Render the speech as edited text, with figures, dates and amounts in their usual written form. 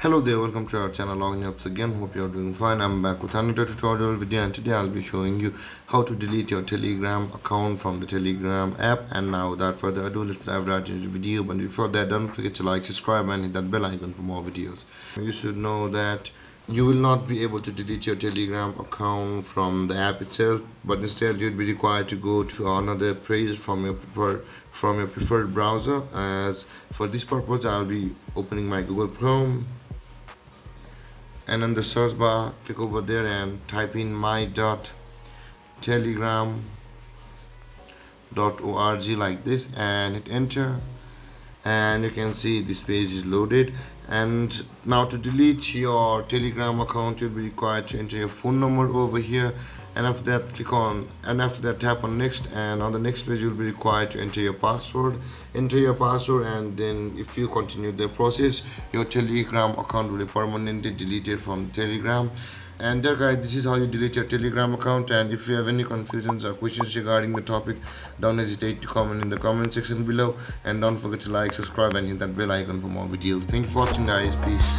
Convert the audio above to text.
Hello there, welcome to our channel Logging Ups again. Hope you're doing fine. I'm back with another tutorial video, and today I'll be showing you how to delete your Telegram account from the Telegram app. And now without further ado, let's dive right into the video. But before that, don't forget to like, subscribe and hit that bell icon for more videos. You should know that you will not be able to delete your Telegram account from the app itself, but instead you'll be required to go to another page from your preferred browser. As for this purpose, I'll be opening my Google Chrome, and in the search bar click over there and type in my.telegram.org like this and hit enter, and you can see this page is loaded. And now to delete your Telegram account, you'll be required to enter your phone number over here, and after that tap on next, and on the next page you'll be required to enter your password. And then if you continue the process, your Telegram account will be permanently deleted from Telegram. And there guys, this is how you delete your Telegram account. And if you have any confusions or questions regarding the topic, don't hesitate to comment in the comment section below, and don't forget to like, subscribe and hit that bell icon for more videos. Thank you for watching guys. Peace.